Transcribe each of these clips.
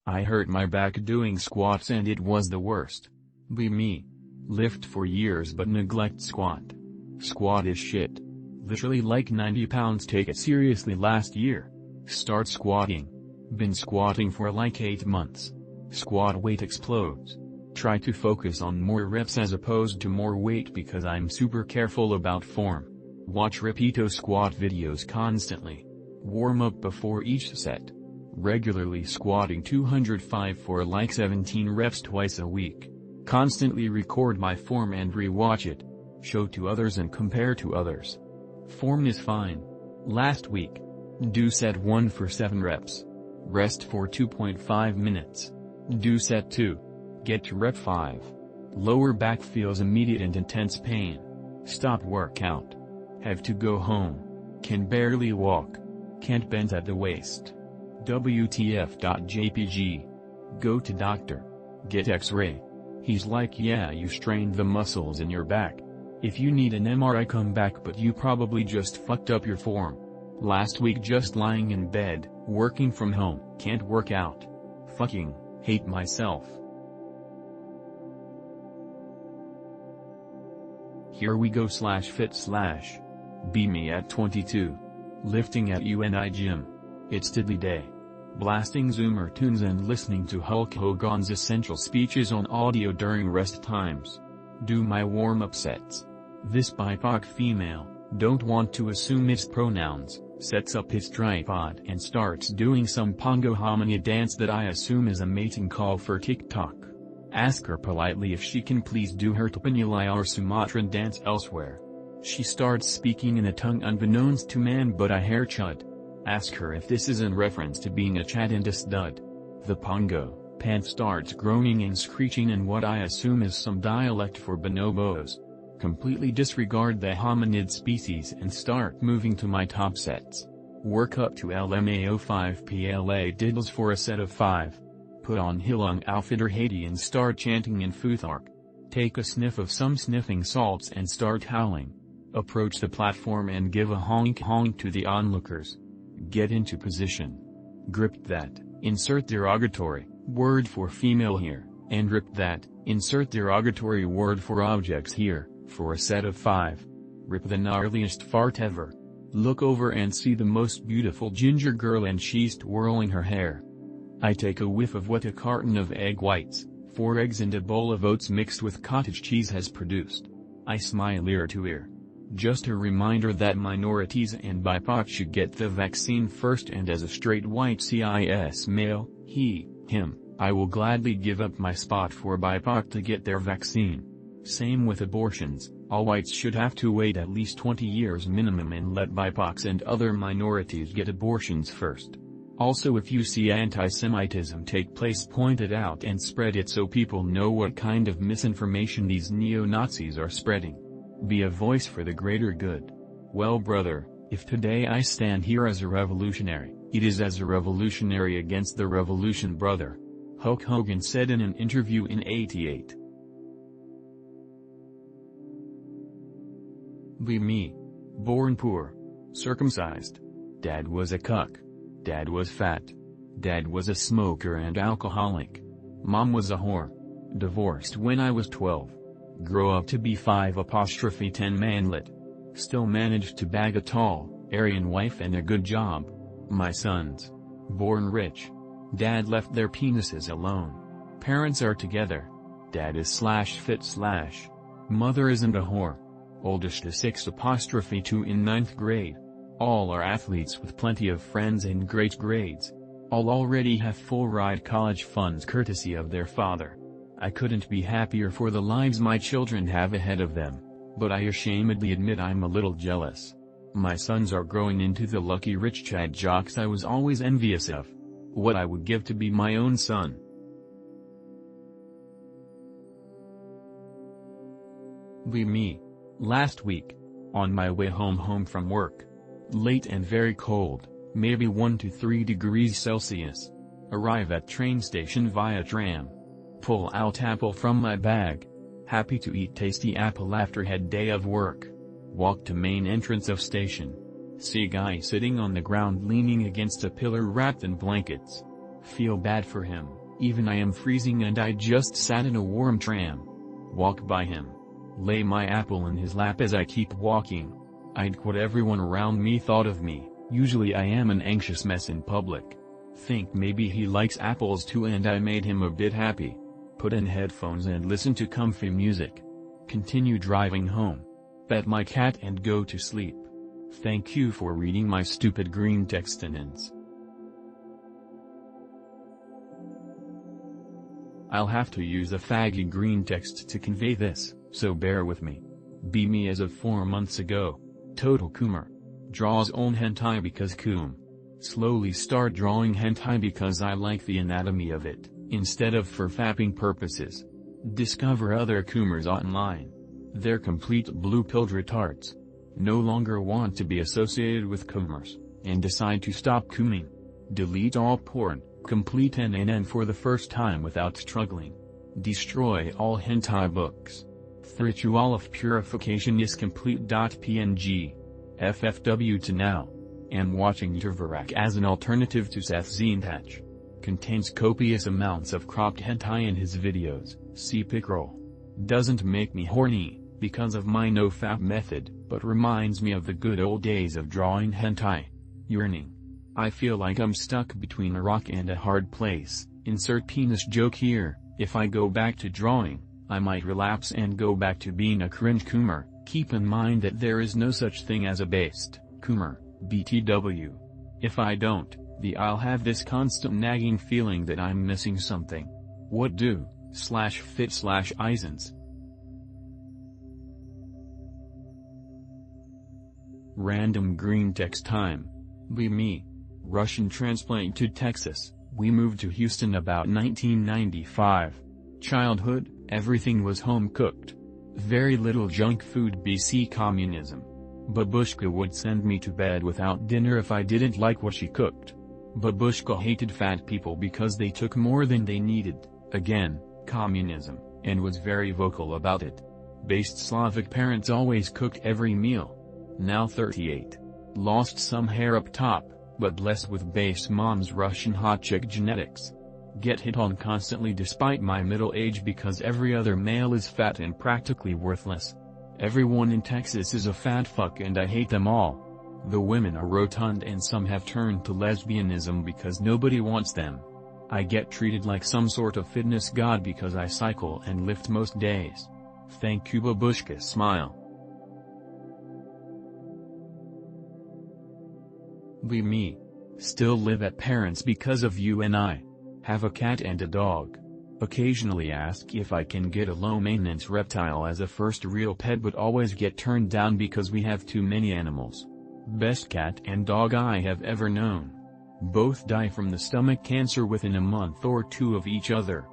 I hurt my back doing squats and it was the worst. Be me. Lift for years but neglect squat. Squat is shit. Literally like 90 pounds. Take it seriously. Last year. Start squatting. Been squatting for like 8 months. Squat weight explodes. Try to focus on more reps as opposed to more weight because I'm super careful about form. Watch Repito squat videos constantly. Warm up before each set. Regularly squatting 205 for like 17 reps twice a week. Constantly record my form and re-watch it. Show to others and compare to others. Form is fine. Last week. Do set 1 for 7 reps. Rest for 2.5 minutes. Do set 2. Get to rep 5. Lower back feels immediate and intense pain. Stop workout. Have to go home. Can barely walk. Can't bend at the waist. WTF.jpg. Go to doctor. Get x-ray. He's like, yeah, you strained the muscles in your back. If you need an MRI, come back, but you probably just fucked up your form. Last week just lying in bed, working from home, can't work out. Fucking hate myself. Here we go /fit/ Be me at 22. Lifting at UNI gym. It's tiddly day. Blasting Zoomer tunes and listening to Hulk Hogan's essential speeches on audio during rest times. Do my warm-up sets. This BIPOC female, don't want to assume its pronouns, sets up his tripod and starts doing some Pongo hominid dance that I assume is a mating call for TikTok. Ask her politely if she can please do her Tupanulai or Sumatran dance elsewhere. She starts speaking in a tongue unbeknownst to man but I hear chud. Ask her if this is in reference to being a Chad and a stud. The Pongo pant starts groaning and screeching in what I assume is some dialect for bonobos. Completely disregard the hominid species and start moving to my top sets. Work up to LMAO5 PLA diddles for a set of 5. Put on Hilong outfitter Haiti and start chanting in Futhark. Take a sniff of some sniffing salts and start howling. Approach the platform and give a honk honk to the onlookers. Get into position. Grip that, insert derogatory word for female here, and rip that, insert derogatory word for objects here, for a set of 5. Rip the gnarliest fart ever. Look over and see the most beautiful ginger girl and she's twirling her hair. I take a whiff of what a carton of egg whites, 4 eggs and a bowl of oats mixed with cottage cheese has produced. I smile ear to ear. Just a reminder that minorities and BIPOC should get the vaccine first, and as a straight white cis male, he, him, I will gladly give up my spot for BIPOC to get their vaccine. Same with abortions, all whites should have to wait at least 20 years minimum and let BIPOCs and other minorities get abortions first. Also, if you see anti-Semitism take place, point it out and spread it so people know what kind of misinformation these neo-Nazis are spreading. Be a voice for the greater good. Well brother, if today I stand here as a revolutionary, it is as a revolutionary against the revolution brother. Hulk Hogan said in an interview in '88. Be me. Born poor. Circumcised. Dad was a cuck. Dad was fat. Dad was a smoker and alcoholic. Mom was a whore. Divorced when I was 12. Grow up to be 5'10" manlet. Still managed to bag a tall, Aryan wife and a good job. My sons. Born rich. Dad left their penises alone. Parents are together. Dad is /fit/. Mother isn't a whore. Oldest is 6'2" in 9th grade. All are athletes with plenty of friends and great grades. All already have full ride college funds courtesy of their father. I couldn't be happier for the lives my children have ahead of them, but I ashamedly admit I'm a little jealous. My sons are growing into the lucky rich Chad jocks I was always envious of. What I would give to be my own son. Be me. Last week. On my way home from work. Late and very cold, maybe 1 to 3 degrees Celsius. Arrive at train station via tram. Pull out apple from my bag. Happy to eat tasty apple after head day of work. Walk to main entrance of station. See guy sitting on the ground leaning against a pillar wrapped in blankets. Feel bad for him, even I am freezing and I just sat in a warm tram. Walk by him. Lay my apple in his lap as I keep walking. I'd what everyone around me thought of me. Usually I am an anxious mess in public. Think maybe he likes apples too and I made him a bit happy. Put in headphones and listen to comfy music. Continue driving home. Pet my cat and go to sleep. Thank you for reading my stupid green text tenants. I'll have to use a faggy green text to convey this, so bear with me. Be me as of 4 months ago. Total Coomer. Draws own hentai because coom. Slowly start drawing hentai because I like the anatomy of it, instead of for fapping purposes. Discover other coomers online. They're complete blue-pilled retards. No longer want to be associated with coomers, and decide to stop cooming. Delete all porn, complete NNN for the first time without struggling. Destroy all hentai books. Ritual of purification is complete. PNG. FFW to now. Am watching Tervarak as an alternative to Seth Zentach. Contains copious amounts of cropped hentai in his videos, see pickroll. Doesn't make me horny, because of my no-fap method, but reminds me of the good old days of drawing hentai. Yearning. I feel like I'm stuck between a rock and a hard place. Insert penis joke here. If I go back to drawing, I might relapse and go back to being a cringe coomer. Keep in mind that there is no such thing as a based coomer, BTW. If I don't, I'll have this constant nagging feeling that I'm missing something. What do, /fit/Eisens. Random green text time. Be me. Russian transplant to Texas. We moved to Houston about 1995. Childhood, everything was home cooked. Very little junk food. BC communism. Babushka would send me to bed without dinner if I didn't like what she cooked. Babushka hated fat people because they took more than they needed. Again, communism, and was very vocal about it. Based Slavic parents always cooked every meal. Now 38. Lost some hair up top, but blessed with base mom's Russian hot chick genetics. Get hit on constantly despite my middle age because every other male is fat and practically worthless. Everyone in Texas is a fat fuck and I hate them all. The women are rotund and some have turned to lesbianism because nobody wants them. I get treated like some sort of fitness god because I cycle and lift most days. Thank you Babushka. Smile. Be me. Still live at parents because of you and I. Have a cat and a dog. Occasionally ask if I can get a low-maintenance reptile as a first real pet but always get turned down because we have too many animals. Best cat and dog I have ever known. Both die from the stomach cancer within a month or two of each other.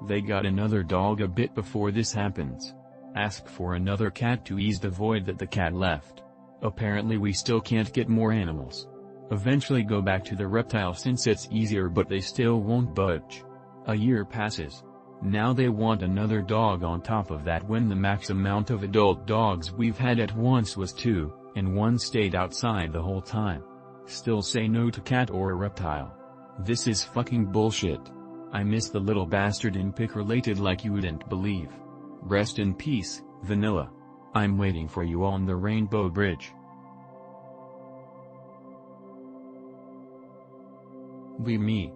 They got another dog a bit before this happens. Ask for another cat to ease the void that the cat left. Apparently we still can't get more animals. Eventually go back to the reptile since it's easier but they still won't budge. A year passes. Now they want another dog on top of that when the max amount of adult dogs we've had at once was 2, and one stayed outside the whole time. Still say no to cat or a reptile. This is fucking bullshit. I miss the little bastard in pic related like you wouldn't believe. Rest in peace, Vanilla. I'm waiting for you on the Rainbow Bridge. Be me.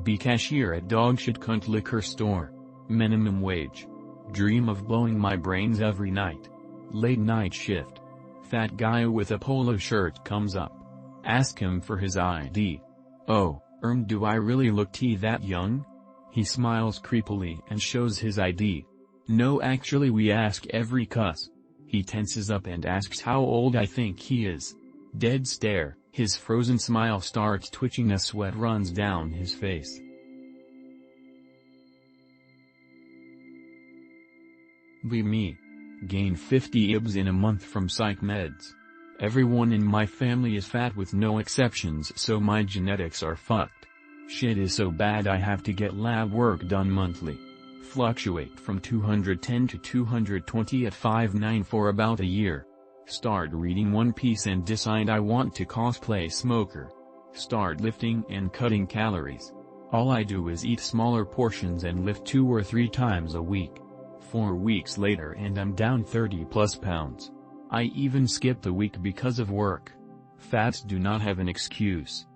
Be cashier at dogshit cunt liquor store. Minimum wage. Dream of blowing my brains every night. Late night shift. Fat guy with a polo shirt comes up. Ask him for his ID. Oh, do I really look that young? He smiles creepily and shows his ID. No, actually we ask every cuss. He tenses up and asks how old I think he is. Dead stare. His frozen smile starts twitching, a sweat runs down his face. Be me. Gain 50 ibs in a month from psych meds. Everyone in my family is fat with no exceptions, so my genetics are fucked. Shit is so bad I have to get lab work done monthly. Fluctuate from 210 to 220 at 5'9" for about a year. Start reading One Piece and decide I want to cosplay Smoker. Start lifting and cutting calories. All I do is eat smaller portions and lift 2 or 3 times a week. 4 weeks later and I'm down 30+ pounds. I even skipped a week because of work. Fats do not have an excuse.